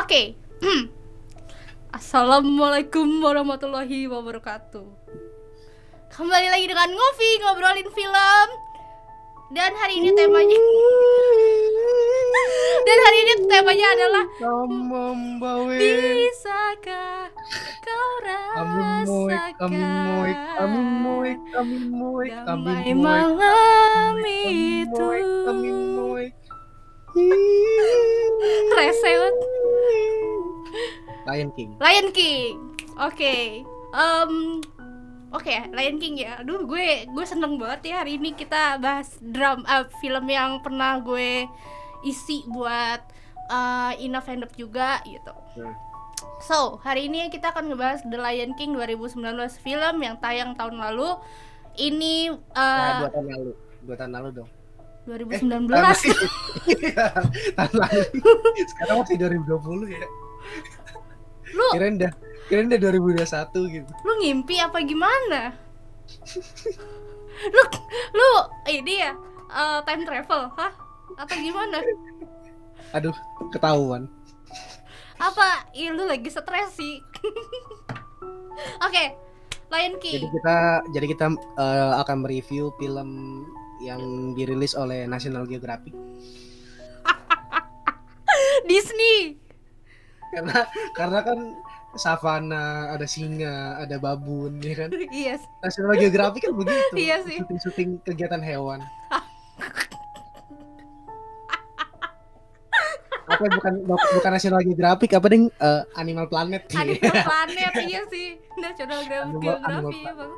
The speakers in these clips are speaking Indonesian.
Oke. Assalamualaikum warahmatullahi wabarakatuh. Kembali lagi dengan Ngopi, ngobrolin film. Dan hari ini temanya adalah bisakah kau rasakan damai malam itu. Rese banget. Lion King. Oke. Lion King ya. Aduh, gue seneng banget ya hari ini kita bahas film yang pernah gue isi buat Ina Fandom juga gitu. So, hari ini kita akan ngebahas The Lion King 2019, film yang tayang tahun lalu. Ini 2 tahun lalu dong. 2019. Tahun lalu. Sekarang masih 2020 ya. Kirain udah 2021 gitu. Lu ngimpi apa gimana? lu ini ya time travel, hah? Atau gimana? Aduh, ketahuan. Apa? Lu lagi stres sih. Oke, Lion King. Jadi kita akan mereview film yang dirilis oleh National Geographic. Disney. Karena kan savana, ada singa, ada babun, ya kan? Iya. National Geographic kan begitu. Iya sih. Syuting kegiatan hewan. Apa bukan National Geographic, apa ding? Animal Planet. Animal Planet, iya sih. National Geographic emang.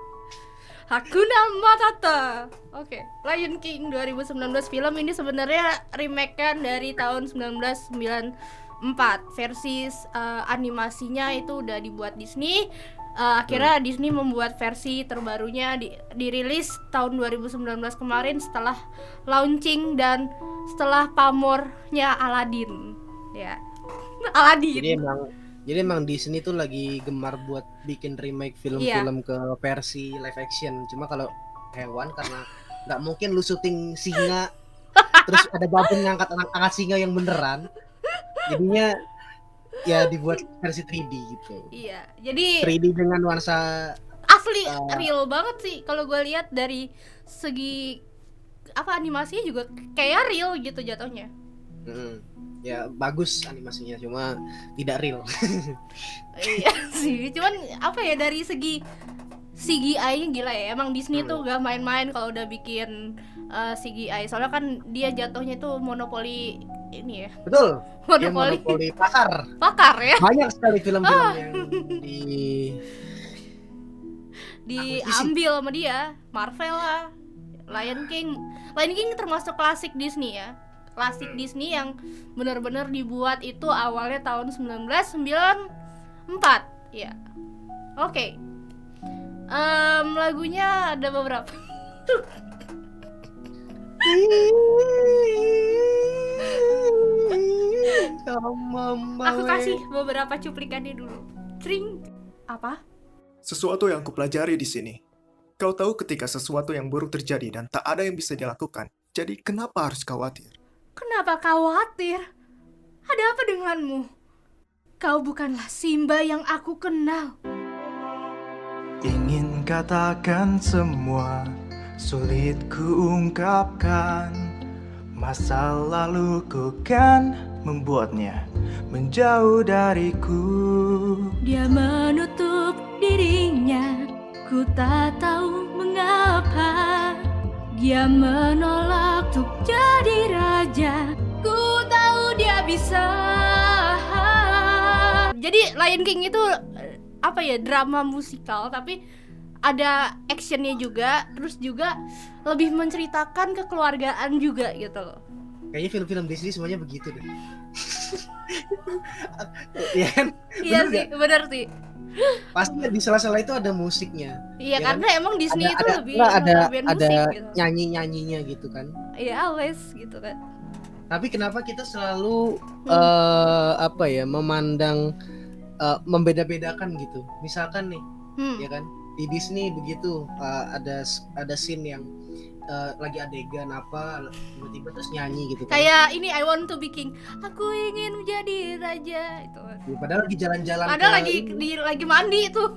Hakuna Matata. Oke, Lion King 2019 film ini sebenarnya remake-kan dari tahun 1994. Versi animasinya itu udah dibuat Disney. Akhirnya Disney membuat versi terbarunya dirilis tahun 2019 kemarin setelah launching dan setelah pamornya Aladdin. Ya. Aladdin. Jadi emang Disney tuh lagi gemar buat bikin remake film-film ke versi live action. Cuma kalau hewan, karena nggak mungkin lu syuting singa terus ada babon ngangkat singa yang beneran, jadinya ya dibuat versi 3D gitu. Iya, jadi 3D dengan nuansa asli real banget sih kalau gue lihat dari segi animasinya juga kayak real gitu jatuhnya. Ya bagus animasinya, cuma tidak real. Iya sih, cuman dari segi CGI-nya gila ya. Emang Disney tuh gak main-main kalau udah bikin CGI. Soalnya kan dia jatuhnya tuh monopoli ini ya. Betul. Monopoli pakar ya. Banyak sekali film-film yang diambil sama dia. Marvel lah, Lion King termasuk klasik Disney ya. Klasik Disney yang benar-benar dibuat itu awalnya tahun 1994 ya. Oke. Lagunya ada beberapa. Aku kasih beberapa cuplikannya dulu. Tring. Apa? Sesuatu yang kupelajari di sini. Kau tahu ketika sesuatu yang buruk terjadi dan tak ada yang bisa dilakukan. Jadi kenapa harus khawatir? Kenapa khawatir? Ada apa denganmu? Kau bukanlah Simba yang aku kenal. Ingin katakan semua, sulit kuungkapkan. Masa laluku kan membuatnya menjauh dariku. Dia menutup dirinya, ku tak tahu mengapa. Dia menolak untuk jadi raja, ku tahu dia bisa. Jadi Lion King itu drama musikal tapi ada actionnya juga, terus juga lebih menceritakan kekeluargaan juga gitu loh. Kayaknya film-film Disney semuanya begitu deh. Iya kan? Iya sih, benar sih. Pasti di sela-sela itu ada musiknya. Iya, karena kan? Emang Disney itu lebih ada musik gitu. Nyanyi-nyanyinya gitu kan. Iya, always gitu kan. Tapi kenapa kita selalu memandang membeda-bedakan gitu. Misalkan nih, ya kan? Di Disney begitu ada scene lagi adegan apa tiba-tiba terus nyanyi gitu kan. Kayak ini I want to be king. Aku ingin menjadi raja itu. Ya, padahal lagi jalan-jalan Padahal ke lagi mandi tuh.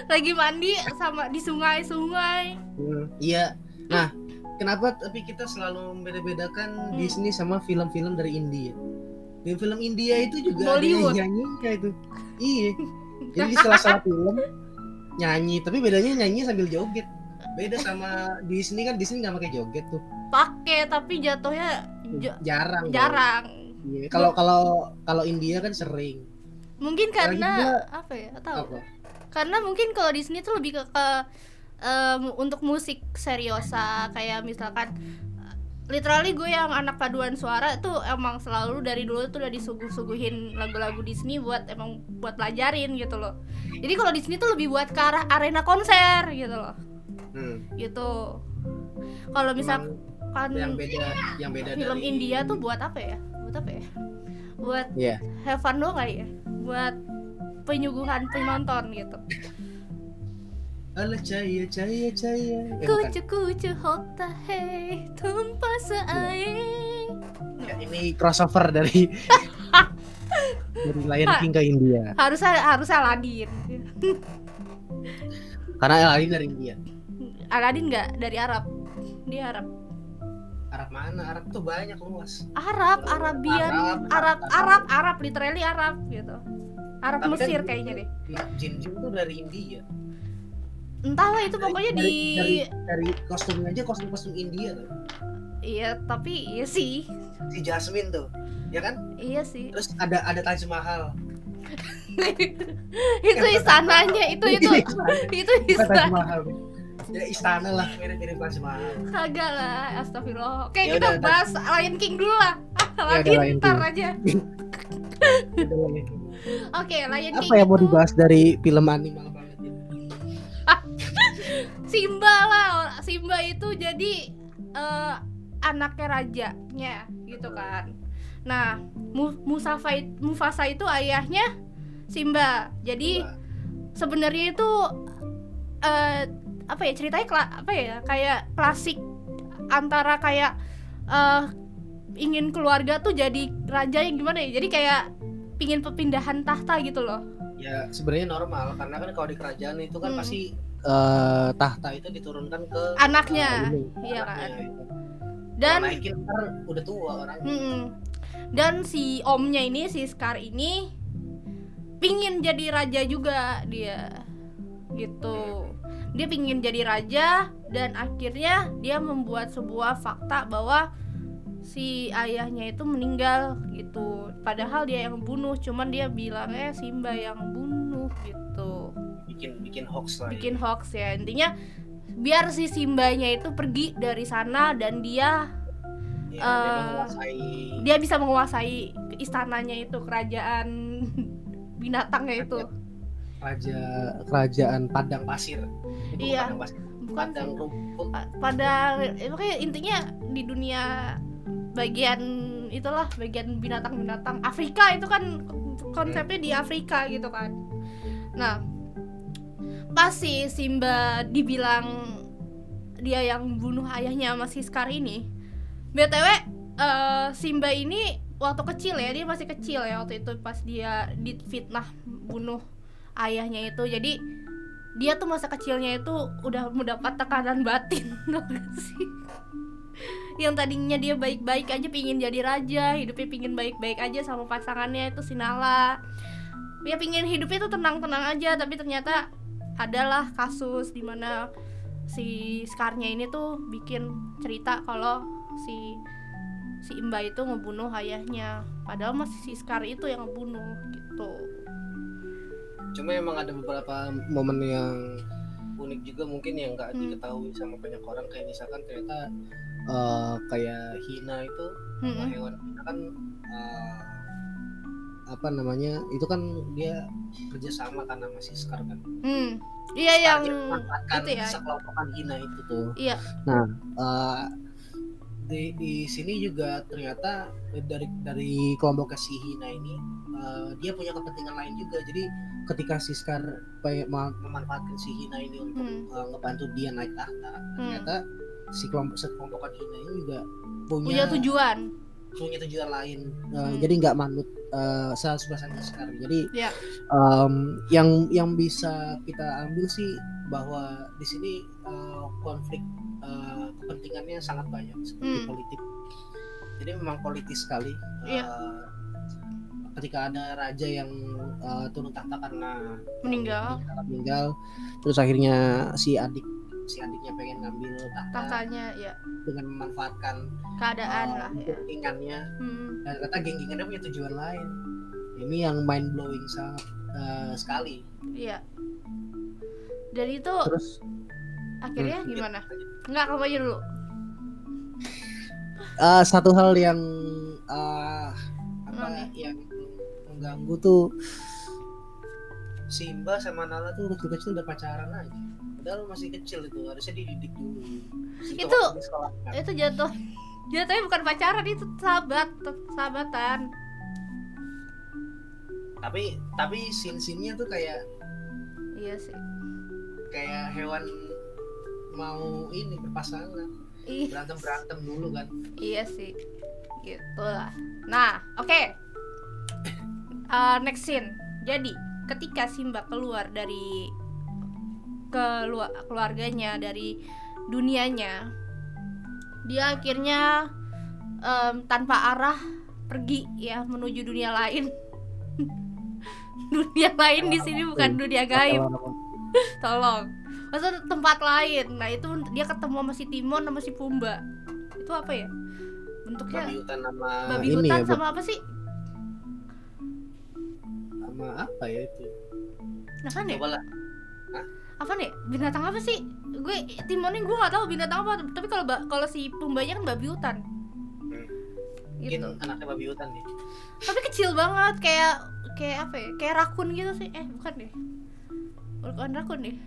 Lagi mandi sama di sungai-sungai. Iya. Nah, kenapa tapi kita selalu membeda-bedakan Disney sama film-film dari India? Film-film India itu juga Bollywood. ada nyanyinya itu. Iya. Jadi di salah-salah film nyanyi, tapi bedanya nyanyi sambil joget. Beda sama Disney kan, Disney nggak pakai joget tuh. Pakai tapi jatuhnya Jarang. jarang. Iya. Kalau India kan sering. Mungkin karena apa ya? Tahu. Apa? Karena mungkin kalau Disney tuh lebih ke untuk musik seriosa, kayak misalkan literally gue yang anak paduan suara tuh emang selalu dari dulu tuh udah disuguhin lagu-lagu Disney buat pelajarin gitu loh. Jadi kalau Disney tuh lebih buat ke arah arena konser gitu loh. Gitu. Kalau misalkan yang beda film dari India tuh buat apa ya? Buat have fun doang kali ya. Buat penyuguhan penonton gitu. Alah caya. Kucu hota hai tanpa seair. Ya, ini crossover dari Lion King ke India. Harus Aladdin. Karena Aladdin dari India. Aladdin enggak dari Arab. Dia Arab. Arab mana? Arab tuh banyak luas. Arabian, Arab literally Arab gitu. Arab Tapi Mesir kan, kayaknya deh. Jin tuh dari India. Entahlah itu pokoknya dari kostumnya aja kostum India tuh. Iya, tapi iya sih. Si Jasmine tuh, ya kan? Iya sih. Terus ada Taj Mahal. Itu istananya, itu Taj Mahal. Ya istana lah, mirip Taj Mahal. Kagak lah, astagfirullah. Oke, Ya kita udah, bahas Lion King dulu lah. Lion Lion ntar King. aja. Oke, Lion King. Apa yang mau dibahas dari film animal banget ini? Simba itu jadi anaknya rajanya gitu kan. Nah, Mufasa itu ayahnya Simba. Jadi sebenarnya itu apa ya ceritanya kayak klasik antara kayak ingin keluarga tuh jadi raja yang gimana ya? Jadi kayak pingin perpindahan tahta gitu loh. Ya sebenarnya normal karena kan kalau di kerajaan itu kan pasti tahta itu diturunkan ke anaknya, iya kan. Dan naikin ntar udah tua orang. Dan si omnya ini, si Scar ini pingin jadi raja juga dia, gitu. Dia pingin jadi raja dan akhirnya dia membuat sebuah fakta bahwa si ayahnya itu meninggal gitu. Padahal dia yang bunuh, cuman dia bilangnya Simba yang bunuh gitu. Bikin hoax lah. Bikin hoax ya. Intinya biar si Simbanya itu pergi dari sana dan dia dia bisa menguasai istananya itu, kerajaan binatangnya itu. Kerajaan padang pasir. Itu iya. Padang pasir. Bukan padang rumput. Makanya intinya di dunia bagian itulah, bagian binatang-binatang Afrika itu kan konsepnya di Afrika gitu kan. Nah, pas si Simba dibilang dia yang bunuh ayahnya sama si Scar ini, BTW Simba ini waktu kecil ya, dia masih kecil ya waktu itu pas dia difitnah bunuh ayahnya itu. Jadi dia tuh masa kecilnya itu udah mendapat tekanan batin sih. Yang tadinya dia baik-baik aja pingin jadi raja, hidupnya pingin baik-baik aja sama pasangannya itu si Nala. Dia pingin hidupnya tuh tenang-tenang aja, tapi ternyata adalah kasus dimana si Scar-nya ini tuh bikin cerita kalau si Imba itu ngebunuh ayahnya, padahal masih si Scar itu yang ngebunuh gitu. Cuma emang ada beberapa momen yang unik juga mungkin yang nggak diketahui sama banyak orang, kayak misalkan ternyata kayak Hina itu hewan Hina kan apa namanya itu kan dia kerjasama karena masih Scar kan. Iya yang itu ya. Sekelompokan Hina itu tuh. Iya. Nah di sini juga ternyata dari kelompok si Hina ini dia punya kepentingan lain juga. Jadi ketika si Scar memanfaatkan si Hina ini untuk ngebantu dia naik tahta, ternyata si sekelompokan hina ini juga punya tujuan. punya tujuan lain. Jadi nggak manut 100% Scar. Jadi Ya. yang bisa kita ambil sih bahwa di sini konflik kepentingannya sangat banyak seperti politik. Jadi memang politis sekali. Iya. Ketika ada raja yang turun tahta karena meninggal, terus akhirnya si adiknya pengen ngambil tahtanya, ya, dengan memanfaatkan keadaan lah ya. genggingannya. Dan kata genggingannya punya tujuan lain. Ini yang mind blowing sangat sekali. Iya. Dan itu Terus akhirnya gimana? Enggak, kamu aja dulu. Satu hal yang yang mengganggu tuh, Simba sama Nala tuh kecil-kecil udah pacaran aja. Padahal masih kecil itu, harusnya dididik dulu. Itu jatuhnya bukan pacaran, itu sahabatan. Tapi scene-nya tuh kayak, iya sih, kayak hewan mau ini berpasangan, berantem dulu kan. Iya sih, gitulah. Nah, oke. Next scene. Jadi ketika Simba keluar dari keluarganya, dari dunianya, dia akhirnya tanpa arah pergi ya menuju dunia lain. Dunia lain di sini bukan dunia gaib. Tolong. Maksudnya tempat lain. Nah, itu dia ketemu sama si Timon sama si Pumba. Itu apa ya? Bentuknya babi hutan sama apa sih? Sama apa ya itu? Apa nih? Coba lah. Apa nih? Binatang apa sih? Timonnya gue nggak tahu binatang apa. Tapi kalau si Pumbanya kan babi hutan. Mungkin anaknya babi hutan nih. Tapi kecil banget, kayak apa ya? Kayak rakun gitu sih. Bukan deh. Bukan rakun deh.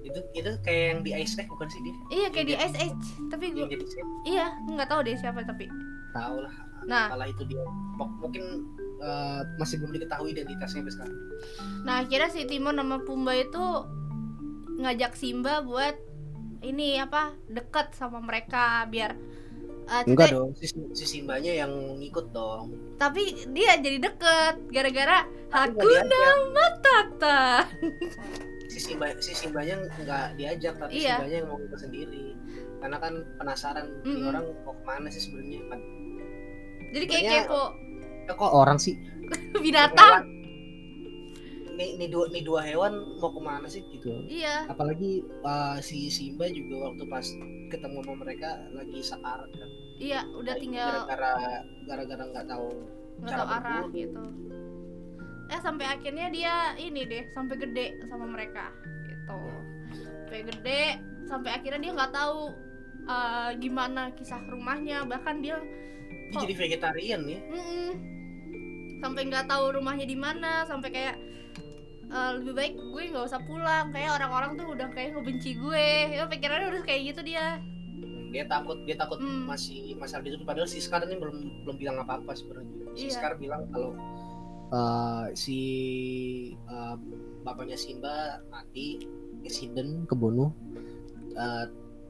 Itu kayak yang di Ice Age bukan sih dia? Iya, kayak di Ice Age. Tapi gue nggak tahu deh siapa, tapi tahu lah. Nah, malah itu dia mungkin masih belum diketahui identitasnya sampai sekarang. Nah, akhirnya si Timon sama Pumba itu ngajak Simba buat ini deket sama mereka biar enggak dong, si Simbanya yang ngikut dong. Tapi dia jadi deket gara-gara Hakuna Matata. Si Simbanya nggak diajak, tapi Simbanya yang mau ikut sendiri. Karena kan penasaran nih orang mau kemana sih sebenarnya. Jadi kayak kepo. Kok orang sih? Binatang. Nih dua hewan mau kemana sih gitu? Iya. Apalagi si Simba juga waktu pas ketemu sama mereka lagi sekarat kan. Iya, udah tinggal gara-gara nggak tahu arah gitu. Sampai akhirnya dia ini deh, sampai gede sama mereka gitu. Sampai gede, sampai akhirnya dia nggak tahu gimana kisah rumahnya, bahkan dia jadi vegetarian ya. Sampai nggak tahu rumahnya di mana, sampai kayak lebih baik gue nggak usah pulang, kayak orang-orang tuh udah kayak ngebenci gue. Ya pikirannya udah kayak gitu dia. Dia takut masih masalah itu, padahal si Scar ini belum bilang apa-apa sebenarnya. Si Scar bilang kalau bapaknya Simba mati, accident, kebunuh.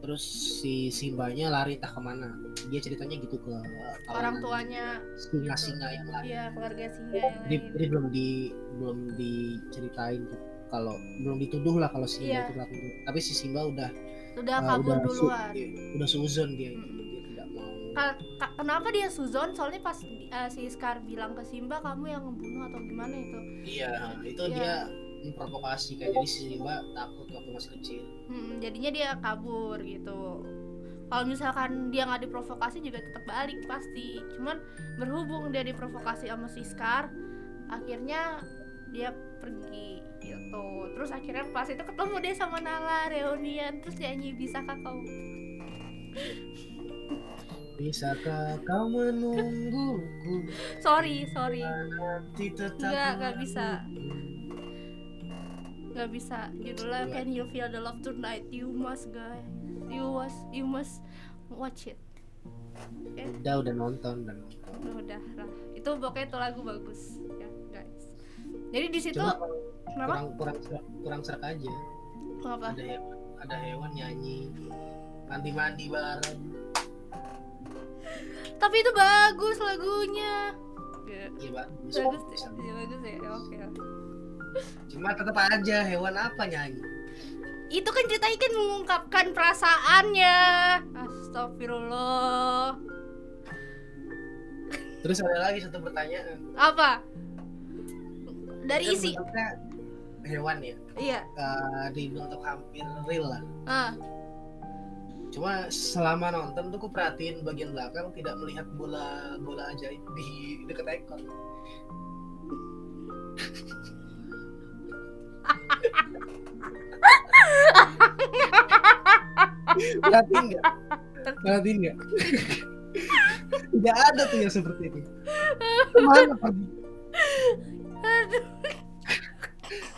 Terus si Simbanya lari entah kemana. Dia ceritanya gitu ke orang tuanya, singa-singa yang lain. Iya, keluarga singa yang lain. Jadi belum diceritain kalau belum dituduh lah kalau Simba itu lakukan. Tapi si Simba udah kabur duluan. Udah suzon dia tidak mau. Kenapa dia suzon? Soalnya pas si Scar bilang ke Simba, kamu yang ngebunuh atau gimana itu? Iya, itu dia memprovokasi kayak, jadi si Simba takut waktu masih kecil. Jadinya dia kabur gitu. Kalau misalkan dia nggak diprovokasi juga tetap balik pasti. Cuman berhubung dia diprovokasi sama si Scar, akhirnya dia pergi gitu. Terus akhirnya pas itu ketemu deh sama Nala, reunian, terus nyanyi Bisakah Kau. Bisakah kau menungguku? Sorry. Nggak bisa. Judulnya Can You Feel the Love Tonight? You must watch it. Udah nonton. Udah lah. Itu pokoknya itu lagu bagus ya guys. Jadi di situ kurang serak aja. Apa? Ada hewan nyanyi. mandi bareng. Tapi itu bagus lagunya. Iya bagus. Bagus ya. Iya bagus ya. Oke. Cuma tetap aja hewan apa nyanyi? Itu kan ceritanya kan mengungkapkan perasaannya. Astagfirullah. Terus ada lagi satu pertanyaan. Apa? Dari Kan isi. bentuknya hewan ya, Iya. dibentuk hampir real lah. Ah. Cuma selama nonton tuh aku perhatiin bagian belakang tidak melihat bola ajaib di dekat ekor. Perhatiin nggak? Tidak ada tuh yang seperti itu. Kemana pergi?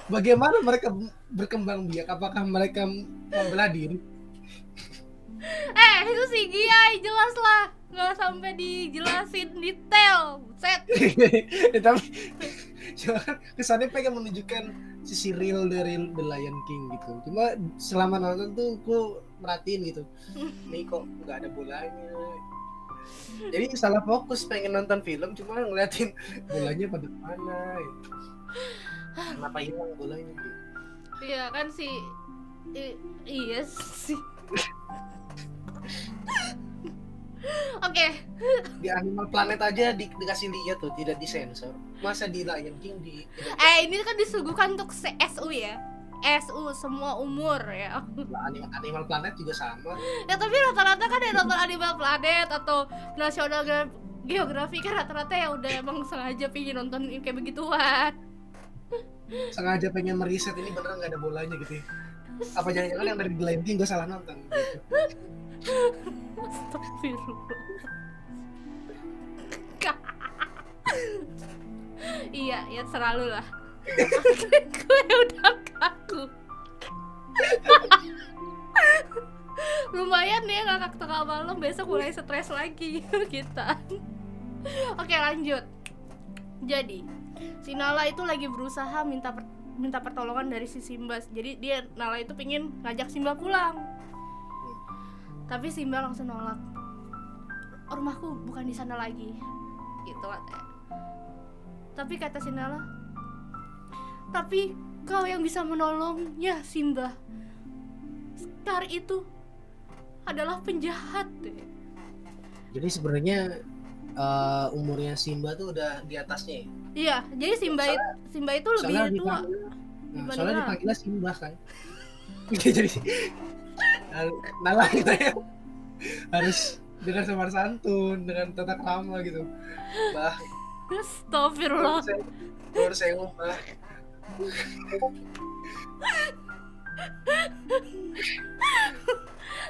Bagaimana mereka berkembang biak? Apakah mereka membelah diri? Itu CGI jelas lah. Nggak sampai dijelasin detail. Set. Tapi cuma kesannya pengen menunjukkan sisi real dari The Lion King gitu. Cuma selama nonton tuh aku merhatiin gitu. Nih kok nggak ada bolanya. Jadi salah fokus pengen nonton film cuma ngeliatin bolanya pada mana. Gitu. Kenapa hilang bolanya gitu. Iya kan sih. Iya sih. Oke. Di Animal Planet aja dikasih lihat tuh tidak disensor. Masa di Lion King di Ini kan disuguhkan untuk SU ya. SU semua umur ya. Animal Planet juga sama. Ya tapi rata-rata kan yang nonton Animal Planet atau National Geographic kan rata-rata ya udah emang sengaja pengen nonton kayak begituan. Sengaja pengen meriset ini beneran nggak ada bolanya gitu. Apa jangan-jangan yang dari The Lion King gue salah nonton gitu. Astagfirullah. Iya, ya selalu lah. Gue udah kaku. Lumayan nih ngakak tengah malam, besok mulai stres lagi kita. Oke lanjut. Jadi si Nala itu lagi berusaha minta pertolongan dari si Simba. Jadi Nala itu pengen ngajak Simba pulang. Tapi Simba langsung nolak. Rumahku bukan di sana lagi. Gitu katanya. Tapi kata si Nala, tapi kau yang bisa menolongnya Simba. Scar itu adalah penjahat. Jadi sebenarnya umurnya Simba tuh udah di atasnya ya? Iya, jadi Simba itu lebih tua. Soalnya dipanggilnya Simba kan. Jadi Nala gitu ya. Harus dengan sopan santun, dengan tata krama gitu. Bah, Astagfirullah. Harus saya ngomong.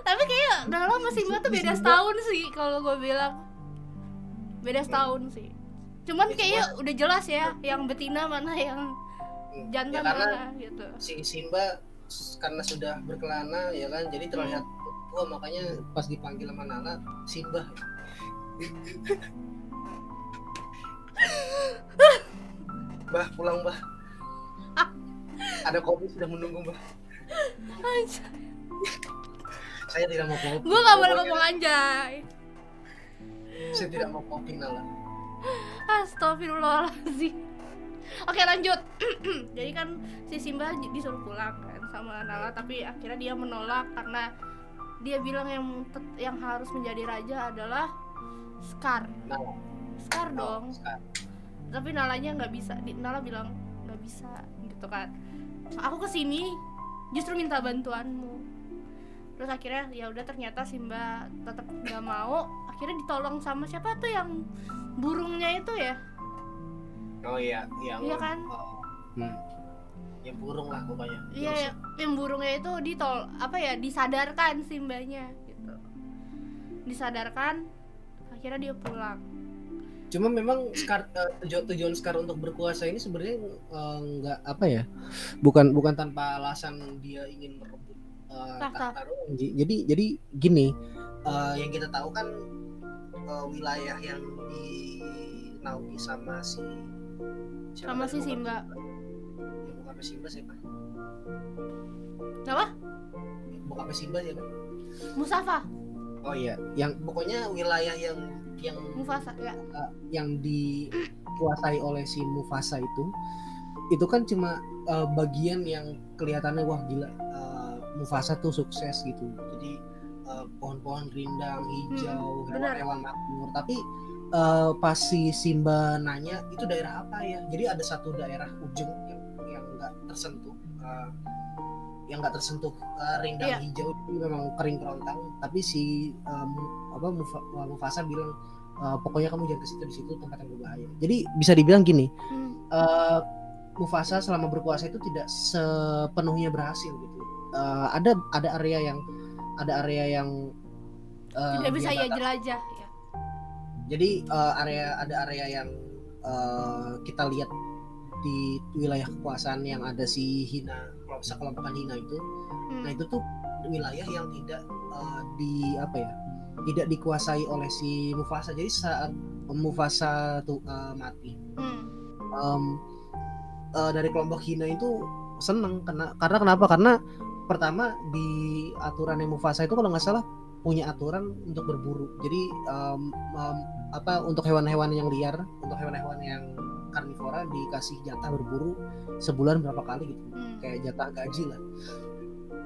Tapi kayak Nala sama Simba tuh beda setahun sih kalau gue bilang. Beda setahun sih. Cuman kayaknya udah jelas ya yang betina mana yang jantan mana gitu. Si Simba karena sudah berkelana ya kan, jadi terlihat tua, makanya pas dipanggil sama Nala Simba. Bah, pulang bah. Ada kopi sudah menunggu bah. Saya tidak mau kopi. Gue gak boleh ngomong anjay. Saya tidak mau kopi Nala. Astagfirullahaladzim. Oke lanjut. Jadi kan si Simba disuruh pulang kan sama Nala, tapi akhirnya dia menolak karena dia bilang yang harus menjadi raja adalah Scar. Nala. Scar dong. Scar. Tapi Nalanya nggak bisa. Nala bilang nggak bisa gitu kan. Aku kesini justru minta bantuanmu. Terus akhirnya ya udah, ternyata Simba tetap nggak mau. Akhirnya ditolong sama siapa tuh yang burungnya itu ya? Oh iya, yang Iya kan? Yang burung lah pokoknya. Iya, yang burungnya itu disadarkan Simbanya gitu. Disadarkan, akhirnya dia pulang. Cuma memang tujuan Scar untuk berkuasa ini sebenarnya nggak bukan tanpa alasan dia ingin merebut tahta. Jadi gini, yang kita tahu kan wilayah yang dinaungi sama si Simba. Yang bukan Simba siapa? Apa? bokapnya Simba ya kan? Mustafa, Oh iya, yang pokoknya wilayah yang Mufasa ya. yang dikuasai oleh si Mufasa itu kan cuma bagian yang kelihatannya wah gila, Mufasa tuh sukses gitu. Jadi pohon-pohon rindang hijau, benar. hewan-hewan makmur. Tapi pas si Simba nanya itu daerah apa ya? Jadi ada satu daerah ujung yang nggak tersentuh, rindang Iya. hijau itu memang kering kerontang. Tapi si Mufasa bilang pokoknya kamu jangan ke situ, di situ tempat yang berbahaya. Jadi bisa dibilang gini, Mufasa selama berkuasa itu tidak sepenuhnya berhasil gitu. Ada area yang Tidak bisa dia ya batasi. jelajah ya. Jadi ada area yang kita lihat di wilayah kekuasaan yang ada si Hina, sekelompokan Hina itu. Nah itu tuh wilayah yang tidak tidak dikuasai oleh si Mufasa. Jadi saat Mufasa tuh mati, dari kelompok Hina itu seneng karena kenapa? Karena pertama di aturannya Mufasa itu kalau nggak salah punya aturan untuk berburu. Jadi untuk hewan-hewan yang liar, untuk hewan-hewan yang karnivora dikasih jatah berburu sebulan berapa kali gitu, kayak jatah gaji lah.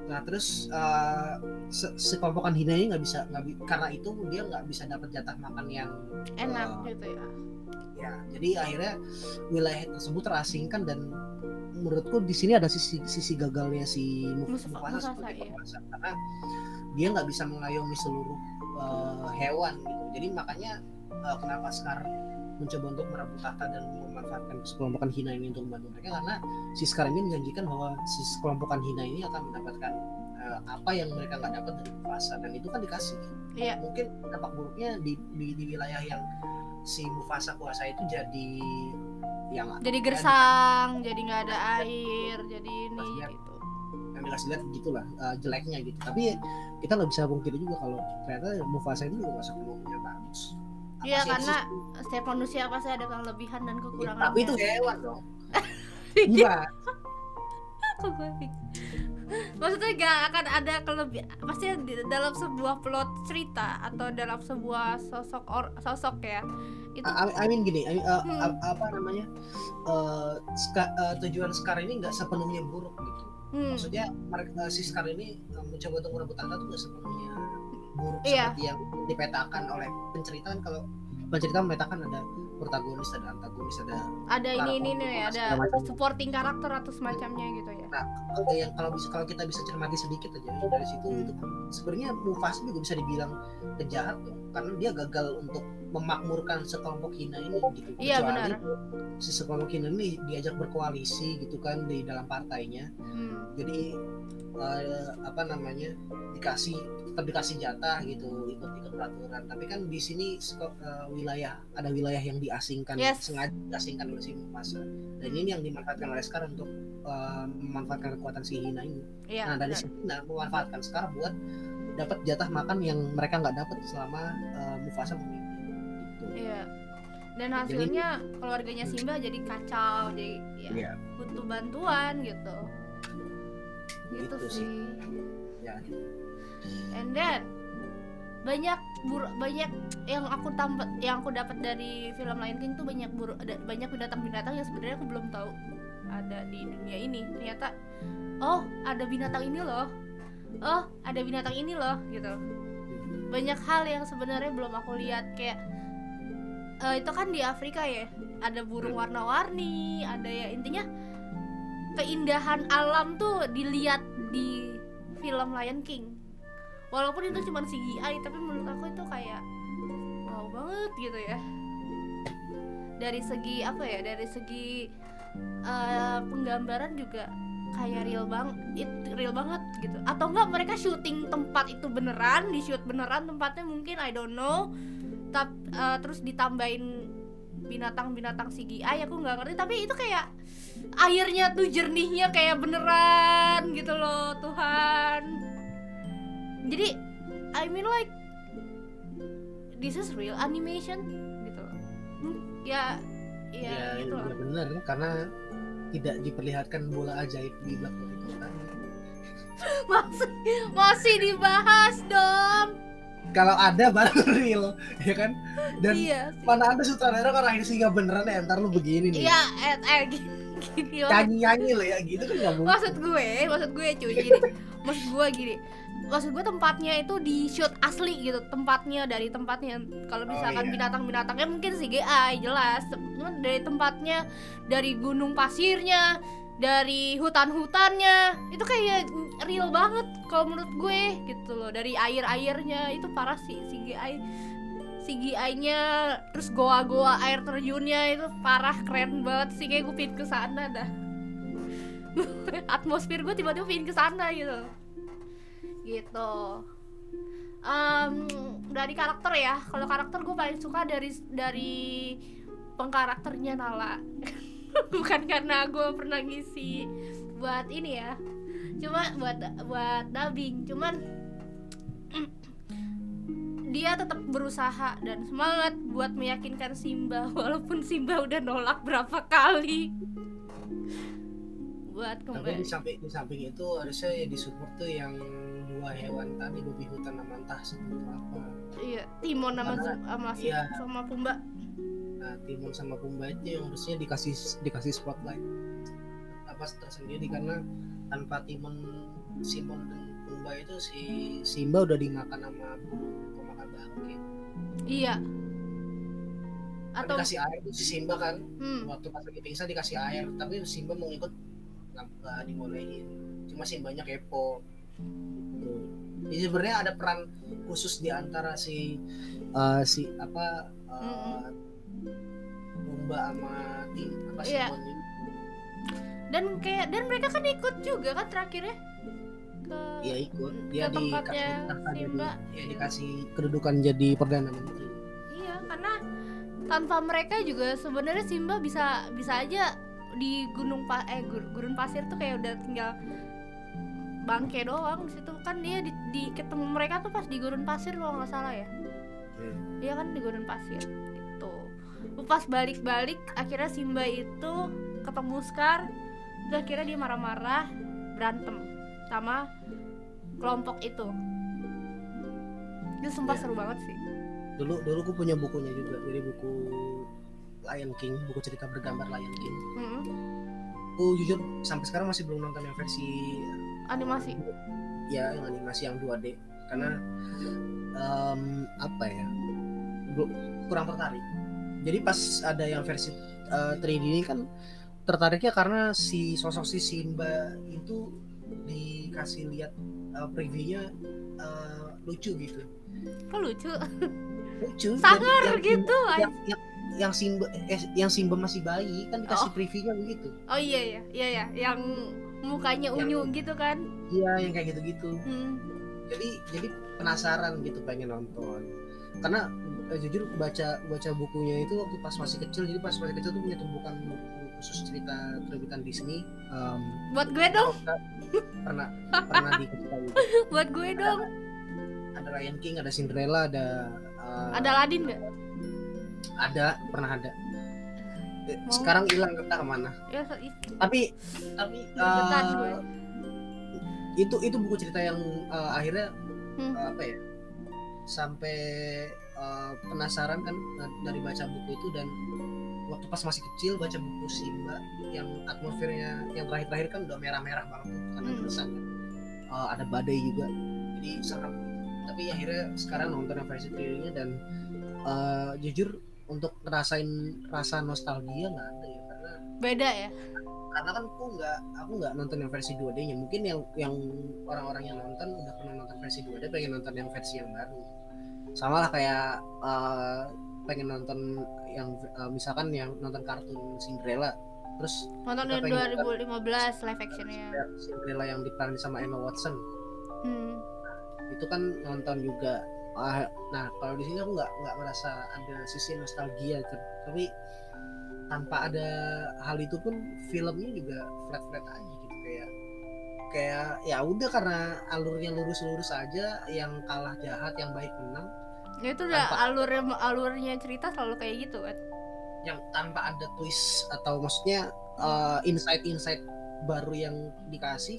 Nah terus sekelompokan Hina ini karena itu dia nggak bisa dapat jatah makan yang enak gitu ya. Ya, jadi akhirnya wilayah tersebut terasingkan dan menurutku di sini ada sisi gagalnya si Mufasa sebagai penguasa, karena dia nggak bisa mengayomi seluruh hewan gitu. Jadi makanya kenapa Scar mencoba untuk merebut tahta dan memanfaatkan sekelompokan Hina ini untuk membantu mereka, karena si Scar ini menjanjikan bahwa si sekelompokan Hina ini akan mendapatkan apa yang mereka nggak dapat dari Mufasa, dan itu kan dikasih. Iya. Mungkin dampak buruknya di wilayah yang si Mufasa kuasa itu jadi gersang, jadi nggak ada air, jadi ini gitu. Yang dikasih lihat gitulah jeleknya gitu. Tapi kita nggak bisa pungkiri juga kalau ternyata Mufasa itu juga masuk sepenuhnya bagus. Iya, karena setiap manusia pasti ada kelebihan dan kekurangannya. Tapi itu hewan dong. Iya. Maksudnya gak akan ada kelebihan, pasti dalam sebuah plot cerita atau dalam sebuah sosok ya itu. I mean gini, apa namanya, tujuan Scar ini nggak sepenuhnya buruk gitu. Maksudnya si Scar ini mencoba untuk merebut tahta tuh nggak sepenuhnya buruk seperti yang dipetakan oleh pencerita. Kan kalau pencerita memetakan ada protagonis, ada antagonis, ada ini nih, ada supporting karakter atau semacamnya gitu ya. Nah, kalau kita bisa cermati sedikit aja dari situ, itu sebenarnya Mufasa juga bisa dibilang penjahat tuh, karena dia gagal untuk memakmurkan sekelompok Hina ini gitu. Iya, kecuali benar. si sekelompok Hina ini diajak berkoalisi gitu kan di dalam partainya. Jadi tetap dikasih jatah gitu, ikut peraturan. Tapi kan di sini ada wilayah yang diasingkan, sengaja diasingkan oleh si Mufasa, dan ini yang dimanfaatkan oleh Scar untuk memanfaatkan kekuatan si Hina ini. Nah dari sini memanfaatkan Scar buat dapat jatah makan yang mereka nggak dapat selama Mufasa memimpin gitu. Iya. Dan hasilnya keluarganya Simba jadi kacau, jadi butuh bantuan gitu. Gitu sih. Ya. And then banyak yang aku dapat dari film Lion King tuh banyak binatang-binatang yang sebenarnya aku belum tahu ada di dunia ini. Ternyata ada binatang ini loh. Ada binatang ini loh gitu. Banyak hal yang sebenarnya belum aku lihat, kayak itu kan di Afrika ya. Ada burung warna-warni, ada ya, intinya keindahan alam tuh dilihat di film Lion King. Walaupun itu cuma CGI, tapi menurut aku itu kayak wow banget gitu ya. Dari segi penggambaran juga kayak real banget gitu. Atau enggak mereka syuting tempat itu beneran, di-shoot beneran tempatnya mungkin, I don't know. Terus ditambahin binatang-binatang CGI, aku nggak ngerti, tapi itu kayak airnya tuh jernihnya kayak beneran gitu loh, Tuhan. Jadi I mean like this is real animation gitu loh. Ya gitu loh. Ya benar, karena tidak diperlihatkan bola ajaib di belakang itu kan. masih dibahas dong. Kalau ada baru real, ya kan? Dan Iya sih. mana ada sutradara orang ini singa beneran ya, ntar lu begini nih. Iya, gini Nyanyi lo ya, gitu kan nggak mungkin. maksud gue cuy gini. Maksud gue tempatnya itu di shoot asli gitu, dari tempatnya. Kalau misalkan iya. binatang-binatangnya mungkin CGI jelas, cuman dari tempatnya, dari gunung pasirnya, dari hutan-hutannya itu kayak real banget kalau menurut gue gitu loh. Dari air-airnya itu parah sih CGI-nya, terus goa-goa air terjunnya itu parah, keren banget sih. Kayak gue pingin ke sana dah. Atmosfer gue tiba-tiba pingin ke sana gitu. Dari karakter ya, kalau karakter gue paling suka dari pengkarakternya Nala. Bukan karena gue pernah ngisi buat ini ya, cuma buat dubbing, cuman dia tetap berusaha dan semangat buat meyakinkan Simba walaupun Simba udah nolak berapa kali buat Tapi kembali. di samping itu harusnya ya disupport tuh yang dua hewan tadi, babi hutan sama entah sebut apa. Iya, Timon Iya. sama Pumba. Nah, Timon sama Pumba itu yang harusnya dikasih spotlight apa tersendiri, karena tanpa Simon dan Pumba itu si Simba udah dimakan sama pemakan bangke. Iya. Atau dikasih air tuh si Simba kan, waktu pas lagi pingsan dikasih air, tapi Simba mau ikut nggak dibolehin, cuma Simbanya kepo. Tuh. Jadi sebenarnya ada peran khusus di antara Pumba sama Simon ini. Dan mereka kan ikut juga kan terakhirnya ke Iya ikut, dia ke tempatnya Simba. dikasih kedudukan jadi perdana menteri. Iya, karena tanpa mereka juga sebenarnya Simba bisa aja di gurun pasir tuh kayak udah tinggal bangke doang. Di situ kan dia di ketemu mereka tuh pas di gurun pasir kalau nggak salah ya. Dia kan di gurun pasir gitu. Pas balik akhirnya Simba itu ketemu Scar, terus akhirnya dia marah-marah berantem sama kelompok itu. Itu sumpah seru banget sih. Dulu gue punya bukunya juga, jadi buku Lion King, buku cerita bergambar Lion King. Aku jujur sampai sekarang masih belum nonton yang versi animasi. Ya, yang animasi yang 2D karena kurang tertarik. Jadi pas ada yang versi 3D ini kan tertariknya karena sosok si Simba itu dikasih lihat previewnya lucu gitu. Kok lucu? Lucu. Sangar gitu. Yang Simba masih bayi kan dikasih previewnya begitu. Oh iya, yang mukanya unyu gitu kan? Iya, yang kayak gitu-gitu. Jadi penasaran gitu, pengen nonton. Karena jujur baca bukunya itu waktu pas masih kecil. Jadi pas masih kecil tuh punya tumpukan buku khusus cerita terbitan Disney. Buat gue dong. Pernah dikasih tahu. Buat gue dong. Ada Lion King, ada Cinderella, ada Aladdin nggak? Ada, pernah ada. Sekarang hilang entah kemana. Ya, Tapi gue. itu buku cerita yang akhirnya sampai penasaran kan dari baca buku itu. Dan waktu pas masih kecil baca buku Simba yang atmosfernya yang terakhir kan udah merah-merah banget karena terusan ada badai juga, jadi serem. Tapi akhirnya sekarang nonton yang versi 3D-nya dan jujur untuk ngerasain rasa nostalgia nggak ada ya, karena beda ya. Karena kan aku nggak nonton yang versi 2D-nya. Mungkin yang orang-orang yang nonton udah pernah nonton versi 2D pengen nonton yang versi yang baru. Sama lah kayak pengen nonton yang misalkan yang nonton kartun Cinderella, terus nonton yang 2015 live actionnya Cinderella yang diperanin sama Emma Watson. Itu kan nonton juga. Nah kalau di sini aku nggak merasa ada sisi nostalgia, tapi tanpa ada hal itu pun filmnya juga flat aja gitu, kayak ya udah karena alurnya lurus aja, yang kalah jahat yang baik menang. Ya itu udah alurnya cerita selalu kayak gitu kan, yang tanpa ada twist atau maksudnya insight baru yang dikasih.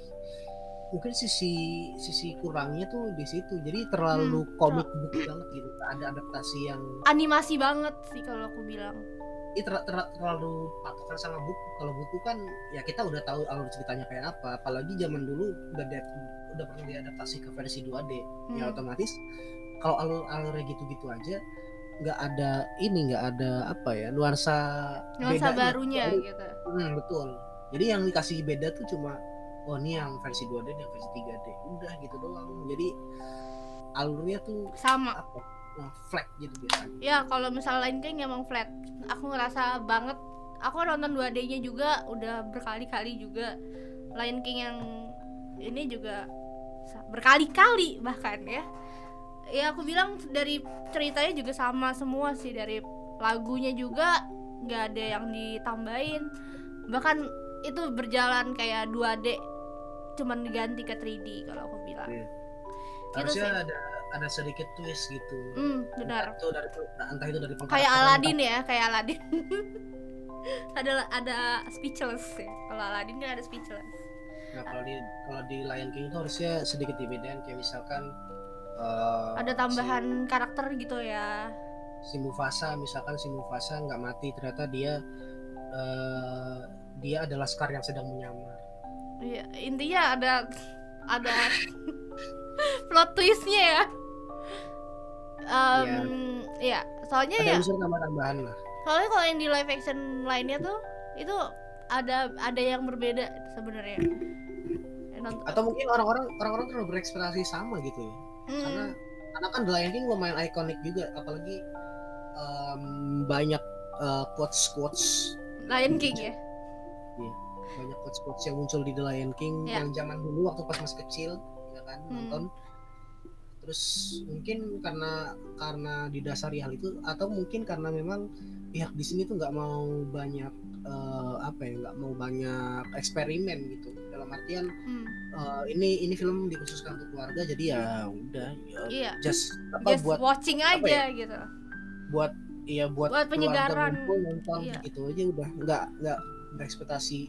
mungkin sisi kurangnya tuh di situ. Jadi terlalu comic book banget gitu. Ada adaptasi yang animasi banget sih kalau aku bilang. Terlalu patokan sama buku. Kalau buku kan ya kita udah tahu alur ceritanya kayak apa. Apalagi zaman dulu udah pernah diadaptasi ke versi 2D. Ya otomatis kalau alurnya gitu-gitu aja, nggak ada apa ya, nuansa barunya gitu. Betul. Jadi yang dikasih beda tuh cuma ini yang versi 2D, yang versi 3D. Udah gitu doang. Jadi alurnya tuh sama. Flat gitu biasanya. Ya kalau misalnya Lion King emang flat. Aku ngerasa banget. Aku nonton 2D-nya juga udah berkali-kali juga. Lion King yang ini juga berkali-kali bahkan ya. Ya aku bilang dari ceritanya juga sama semua sih, dari lagunya juga nggak ada yang ditambahin. Bahkan itu berjalan kayak 2D, cuman diganti ke 3D kalau aku bilang. Harusnya ada sedikit twist gitu. Benar. Entah itu dari kayak Aladdin ya, kayak Aladdin. ada speechless ya. Kalau Aladdin kan ada speechless. Nah, kalau di Lion King itu harusnya sedikit dibedain, kayak misalkan ada tambahan karakter gitu ya. Si Mufasa nggak mati, ternyata dia adalah Scar yang sedang menyamar. Iya, intinya ada plot twistnya ya. Iya, soalnya ada ya. unsur tambahan lah. Soalnya kalau yang di live action lainnya tuh itu ada yang berbeda sebenarnya. Atau mungkin orang-orang terlalu berekspektasi sama gitu ya. Karena kan The Lion King lumayan ikonik juga, apalagi banyak quotes Lion King ya. Iya, banyak quotes yang muncul di The Lion King yang zaman dulu waktu pas masih kecil, ya kan, nonton. Terus mungkin karena didasari hal itu, atau mungkin karena memang pihak Disney tuh nggak mau banyak nggak mau banyak eksperimen gitu, dalam artian ini film dikhususkan untuk keluarga, jadi ya udah just buat watching aja gitu, buat penyegaran nonton gitu aja, udah nggak berekspektasi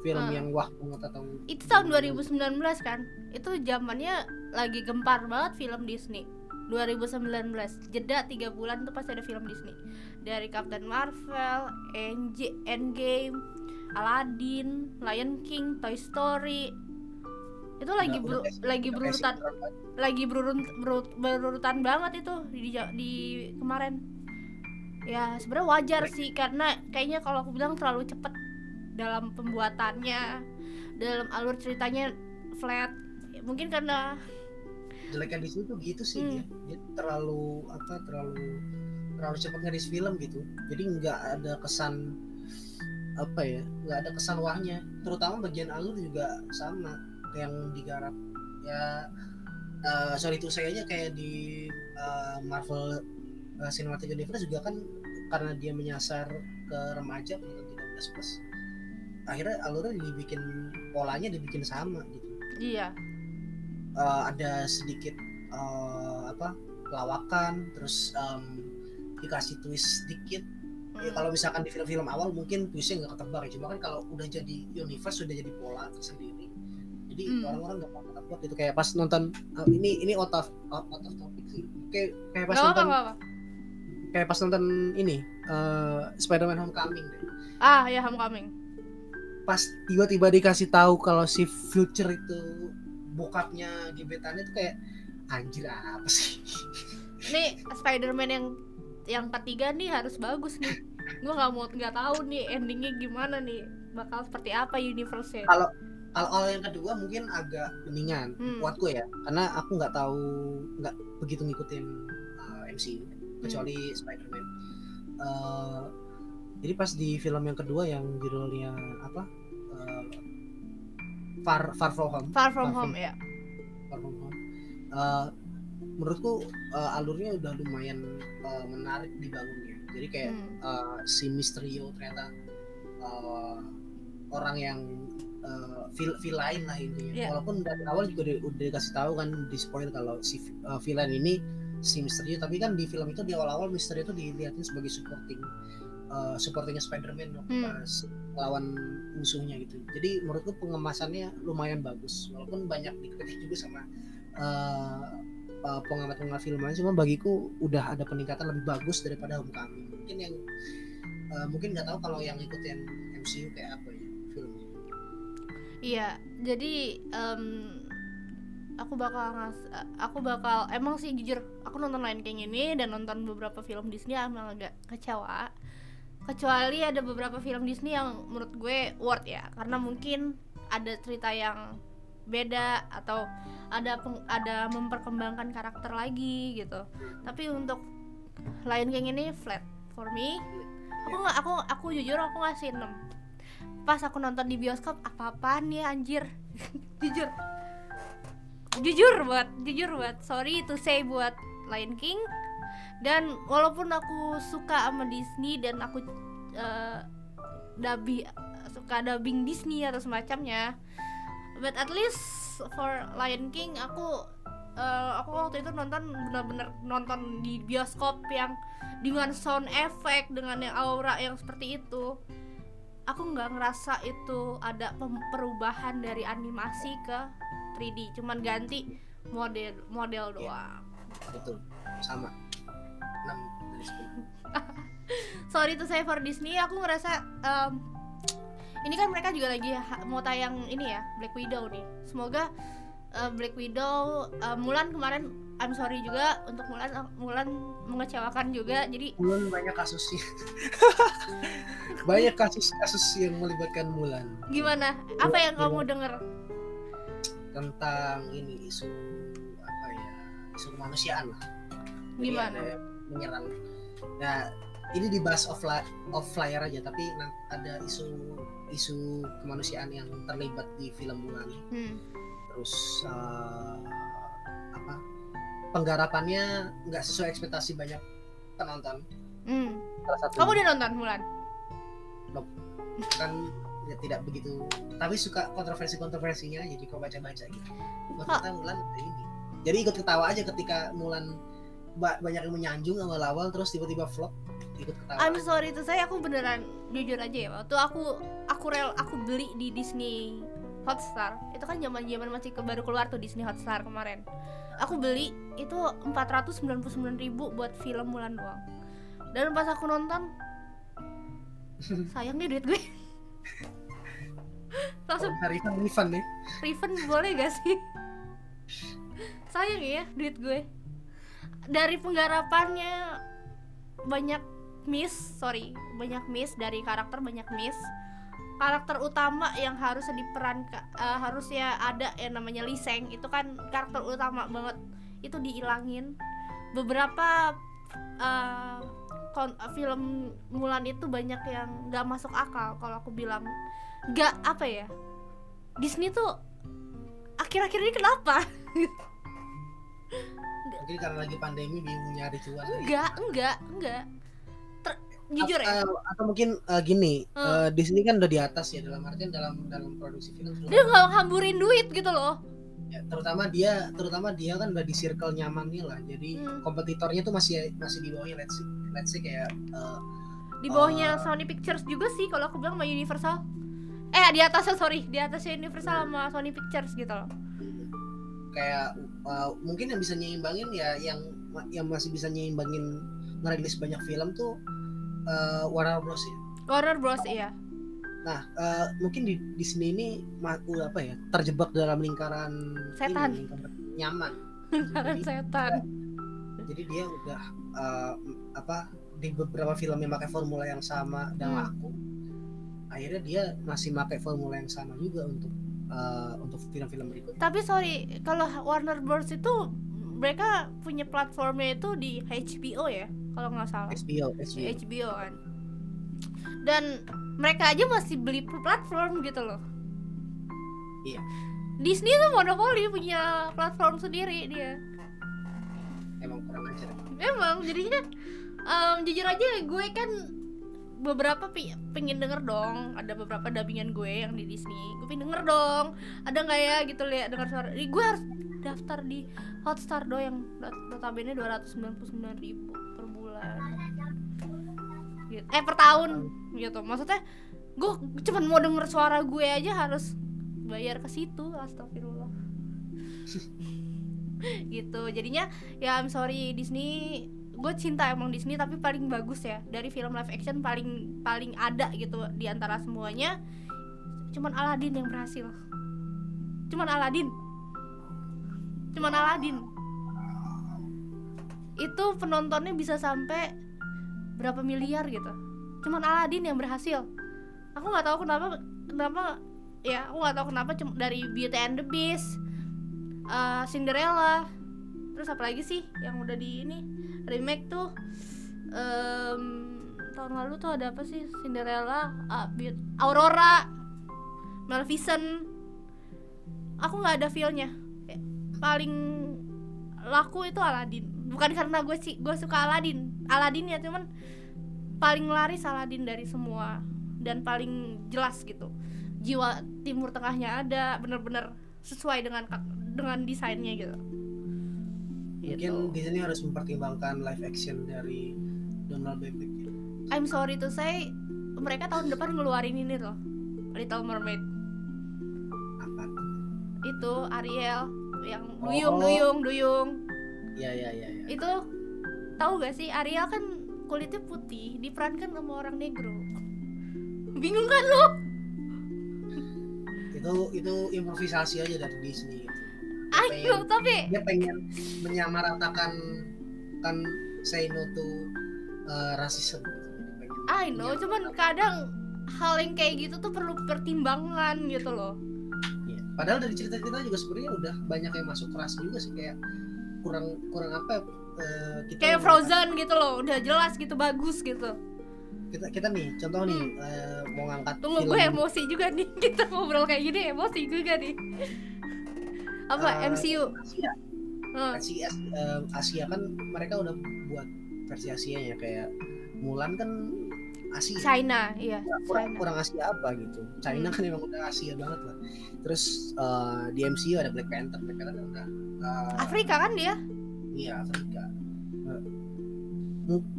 film yang wah banget atau itu tahun 2019 kan, itu zamannya lagi gempar banget film Disney. 2019 jeda 3 bulan tuh pasti ada film Disney, dari Captain Marvel, Endgame, Aladdin, Lion King, Toy Story. Itu lagi berurutan banget itu di kemarin. Ya sebenarnya wajar sih, karena kayaknya kalau aku bilang terlalu cepet dalam pembuatannya, dalam alur ceritanya flat. Mungkin karena jeleknya di situ gitu sih, dia terlalu cepat ngeris film gitu, jadi nggak ada kesan nggak ada kesan wahnya, terutama bagian alur juga sama yang digarap ya. Sorry itu saya aja kayak di Marvel Cinematic Universe juga kan, karena dia menyasar ke remaja penonton 13+, akhirnya alurnya polanya dibikin sama gitu. Iya. Ada sedikit lawakan, terus dikasih twist sedikit. Ya, kalau misalkan di film-film awal mungkin twistnya nggak ketebak ya, cuma kan kalau udah jadi universe, sudah jadi pola tersendiri, jadi orang-orang nggak bakal ketebak gitu. Kayak pas nonton ini out of topic sih, kayak pas nonton ini Spider-Man Homecoming deh. Ya Homecoming. Pas tiba-tiba dikasih tahu kalau si Future itu bokapnya gebetannya, tuh kayak anjir apa sih. Nih Spider-Man yang ketiga nih harus bagus nih. Gue nggak tahu nih endingnya gimana nih, bakal seperti apa universe-nya. Kalau yang kedua mungkin agak beningan buat gue ya, karena aku nggak begitu ngikutin MCU kecuali Spider-Man. Jadi pas di film yang kedua yang judulnya apa? Far From Home ya. Far From Home. Menurutku alurnya udah lumayan menarik dibangunnya. Jadi kayak si Mysterio ternyata orang yang villain lah intinya. Yeah. Walaupun dari awal juga udah dikasih tahu kan, di spoil kalau si villain ini si Mysterio, tapi kan di film itu di awal-awal Mysterio itu dilihatin sebagai supportingnya Spider-Man pas lawan musuhnya gitu. Jadi menurutku pengemasannya lumayan bagus walaupun banyak dikritik juga sama pengamat-pengamat filmnya, cuma bagiku udah ada peningkatan lebih bagus daripada Homecoming. Mungkin yang mungkin nggak tahu kalau yang ikutin MCU kayak apa ya filmnya. Iya, jadi aku bakal emang sih jujur aku nonton Lion King ini dan nonton beberapa film Disney emang agak kecewa. Kecuali ada beberapa film Disney yang menurut gue worth ya, karena mungkin ada cerita yang beda atau ada memperkembangkan karakter lagi gitu. Tapi untuk Lion King ini flat for me. Aku jujur aku ngasih 6. Pas aku nonton di bioskop, apa-apaan ya anjir. jujur buat sorry to say buat Lion King. Dan walaupun aku suka sama Disney dan aku suka dubbing Disney atau semacamnya, but at least for Lion King aku waktu itu nonton benar-benar nonton di bioskop yang dengan sound effect, dengan yang aura yang seperti itu. Aku nggak ngerasa itu ada perubahan dari animasi ke 3D, cuman ganti model doang. Betul, sama 6 dari 10. Sorry to say for Disney, aku ngerasa ini kan mereka juga lagi mau tayang ini ya, Black Widow nih. Semoga Black Widow, Mulan kemarin I'm sorry juga untuk Mulan mengecewakan juga. Jadi Mulan banyak kasusnya. Banyak kasus yang melibatkan Mulan. Gimana? Apa yang kamu dengar tentang ini isu apa ya? Isu kemanusiaan lah. Gimana? Jadi ada menyerang. Nah, ini dibahas off flyer aja, tapi ada isu kemanusiaan yang terlibat di film Mulan. Terus penggarapannya nggak sesuai ekspektasi banyak penonton. Salah satu Kamu udah nonton Mulan? Kan ya, tidak begitu, tapi suka kontroversinya, jadi kau baca gitu. Ternyata Mulan ini, jadi ikut ketawa aja ketika Mulan banyak yang menyanjung awal-awal, terus tiba-tiba flop, ikut ketawa. I'm sorry itu saya, aku beneran jujur aja ya, waktu aku beli di Disney Hotstar, itu kan zaman masih baru keluar tuh Disney Hotstar kemarin. Aku beli itu 499.000 buat film Mulan doang. Dan pas aku nonton, sayang nih duit gue. Langsung refund nih. Refund boleh gak sih? Sayang ya duit gue. Dari penggarapannya banyak miss dari karakter, banyak miss. Karakter utama yang harusnya diperankan, harusnya ada yang namanya Lee Seng, itu kan karakter utama banget, itu dihilangin. Beberapa film Mulan itu banyak yang nggak masuk akal kalau aku bilang. Nggak apa ya, Disney tuh akhir-akhir ini kenapa? Mungkin karena lagi pandemi bingung nyari cuan. Enggak. Jujur ya. Atau mungkin gini, Disney kan udah di atas ya, dalam artian dalam produksi film. Dia nggak hamburin duit gitu loh. Ya, terutama dia kan udah di circle nyamannya lah. Jadi kompetitornya tuh masih di bawahnya, let's say kayak di bawahnya Sony Pictures juga sih kalau aku bilang, sama Universal. Di atasnya Universal sama Sony Pictures gitu loh. Kayak mungkin yang bisa nyeimbangin ya, yang masih bisa nyeimbangin ngerilis banyak film tuh Warner Bros ya. Warner Bros iya. Nah, mungkin di Disney ini apa ya, terjebak dalam lingkaran setan, lingkaran nyaman. Lingkaran setan. Jadi dia udah di beberapa film yang pakai formula yang sama dan laku. Akhirnya dia masih pakai formula yang sama juga untuk film-film berikutnya. Tapi sorry, kalau Warner Bros itu mereka punya platformnya itu di HBO ya, kalau nggak salah. HBO kan. Dan mereka aja masih beli platform gitu loh. Iya. Disney tuh monopoli, punya platform sendiri dia. Emang kurang ajar. Emang jadinya jujur aja gue kan beberapa pengen denger dong, ada beberapa dubbingan gue yang di Disney, gue pengen denger dong, ada nggak ya gitu, lihat dengar suara. Gue harus daftar di Hotstar doang yang notabene 299.000 per bulan gitu. Per tahun gitu. Maksudnya Gue cuman mau denger suara gue aja harus bayar ke situ, astagfirullah. Gitu, jadinya ya I'm sorry Disney, gue cinta emang Disney, tapi paling bagus ya dari film live action paling ada gitu di antara semuanya, cuman Aladdin yang berhasil. Cuman Aladdin itu penontonnya bisa sampai berapa miliar gitu, cuman Aladdin yang berhasil. Aku nggak tahu kenapa ya, aku nggak tahu kenapa dari Beauty and the Beast, Cinderella, terus apa lagi sih yang udah di ini remake tuh, tahun lalu tuh ada apa sih, Cinderella, Aurora, Maleficent. Aku nggak ada feel-nya. Paling laku itu Aladdin, bukan karena gue suka Aladdin ya, cuman paling laris Aladdin dari semua dan paling jelas gitu, jiwa Timur Tengahnya ada, bener-bener sesuai dengan desainnya gitu. Mungkin Disney harus mempertimbangkan live action dari Donald Bebek gitu. I'm sorry to say, mereka tahun depan ngeluarin ini loh, Little Mermaid. Apa? Itu Ariel yang duyung. Iya. Itu tahu gak sih, Ariel kan kulitnya putih, diperankan sama orang negro. Bingung kan lo? Itu improvisasi aja dari Disney gitu. Ayo, tapi dia pengen menyamaratakan kan say no to racism gitu. I know, cuman kadang hal yang kayak gitu tuh perlu pertimbangan gitu loh. Ya, padahal dari cerita-cerita juga sebenarnya udah banyak yang masuk keras juga sih, kayak kurang apa kita kayak Frozen gitu loh, udah jelas gitu, bagus gitu. Kita nih contoh nih mau ngangkat Tunggu, gue emosi juga nih, kita ngobrol kayak gini emosi juga nih. Apa MCU Asia kan mereka udah buat versi Asia ya, kayak Mulan kan Asia, China, iya. kurang Asia apa gitu. China kan emang udah Asia banget lah. Terus di MCU ada Black Panther kan udah Afrika kan dia? Iya, Afrika.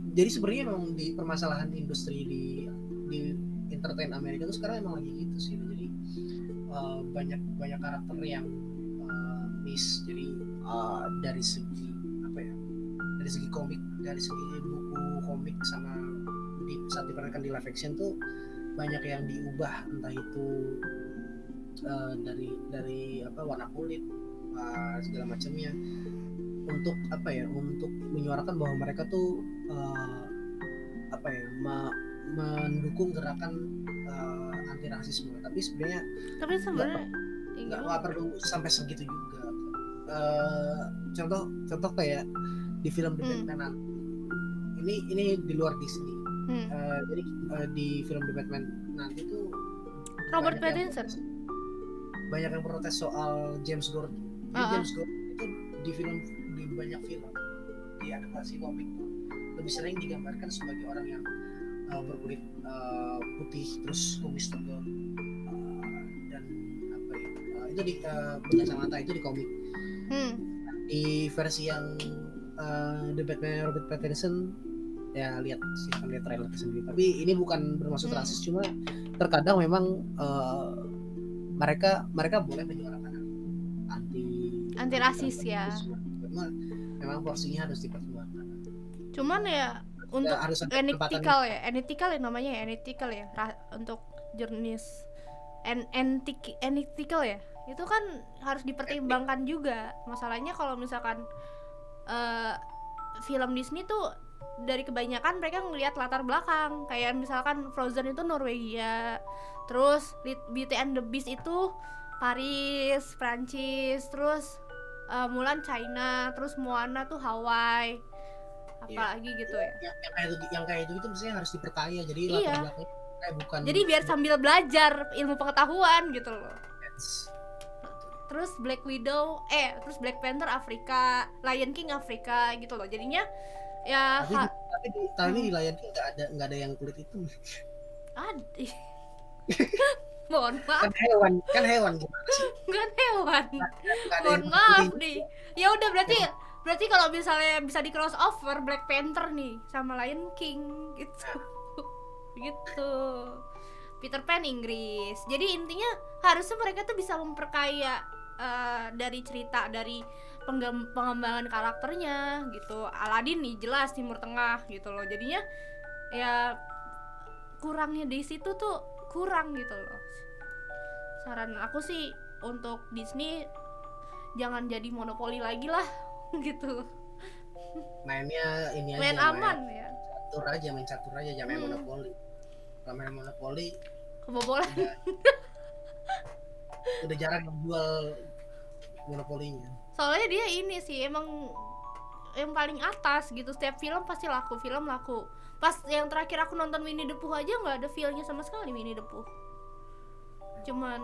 Jadi sebenarnya memang di permasalahan industri di entertain Amerika tuh sekarang emang lagi gitu sih. Jadi banyak karakter yang miss. Jadi dari segi apa ya? Dari segi komik, dari segi buku komik sama saat diperankan di live action tuh banyak yang diubah, entah itu dari apa, warna kulit, segala macamnya, untuk apa ya, untuk menyuarakan bahwa mereka tuh apa ya, mendukung gerakan anti rasisme. Tapi sebenarnya nggak perlu sampai segitu juga. Contoh kayak di film The Batman ini di luar Disney. Jadi di film The Batman nanti tuh Robert Pattinson banyak yang protes soal James Gordon. James Gordon itu di banyak film, di adaptasi komik lebih sering digambarkan sebagai orang yang berkulit putih terus kumis tebal dan apa ya, itu di berkacamata, itu di komik. Di versi yang The Batman Robert Pattinson ya, lihat trailer sendiri. Tapi ini bukan bermaksud rasis, cuma terkadang memang mereka boleh menyuarakan anti rasis ya. Memang porsinya harus dipertimbangkan. Cuman ya untuk unethical ya namanya ya, unethical ya, untuk jenis unethical ya, itu kan harus dipertimbangkan juga. Masalahnya kalau misalkan film Disney tuh dari kebanyakan mereka ngelihat latar belakang, kayak misalkan Frozen itu Norwegia, terus Beauty and the Beast itu Paris, Prancis, terus Mulan China, terus Moana tuh Hawaii, apalagi gitu ya. Yang kayak itu mestinya harus diperkaya, jadi latar belakangnya kayak bukan. Jadi biar sambil belajar ilmu pengetahuan gitu loh. Terus Black Widow, terus Black Panther Afrika, Lion King Afrika gitu loh. Jadinya ya. Tapi di Lion King nggak ada yang kulit hitam. Aduh. Mohon maaf. Kan hewan gimana sih? Kan hewan. Mohon maaf nih. Ya udah berarti kalau misalnya bisa di crossover Black Panther nih sama Lion King gitu. Gitu. Peter Pan Inggris. Jadi intinya harusnya mereka tuh bisa memperkaya dari cerita, dari pengembangan karakternya gitu. Aladdin nih jelas Timur Tengah gitu loh. Jadinya ya kurangnya di situ tuh kurang gitu loh. Saran aku sih untuk Disney jangan jadi monopoli lagi lah gitu. Mainnya ini aja, Main aman ya. main catur aja, jangan main monopoli. Kalau main monopoli Kebobolan. udah jarang menjual monopolinya. Soalnya dia ini sih emang yang paling atas gitu, setiap film pasti laku, film laku. Pas yang terakhir aku nonton Winnie the Pooh aja nggak ada feel-nya sama sekali Winnie the Pooh. Cuman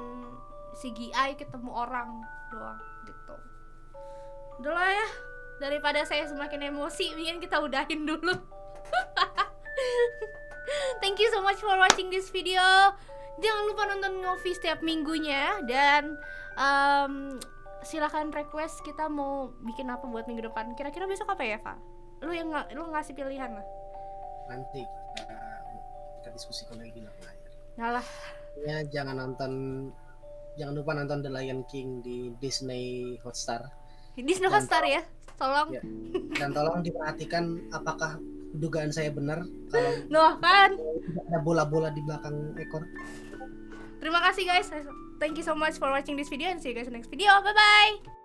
CGI ketemu orang doang gitu. Udah lah ya, daripada saya semakin emosi, mending kita udahin dulu. Thank you so much for watching this video. Jangan lupa nonton Ngopi setiap minggunya, dan silakan request kita mau bikin apa buat minggu depan. Kira-kira besok apa ya, Fa? Lu ngasih pilihan lah. Nanti kita diskusikan lagi lah. Ngalah. Ya, jangan lupa nonton The Lion King di Disney Hotstar. Disney Hotstar ya, tolong. Ya. Dan tolong diperhatikan apakah dugaan saya benar kalau Noh kan. ada bola-bola di belakang ekor. Terima kasih guys. Thank you so much for watching this video and see you guys in next video. Bye bye.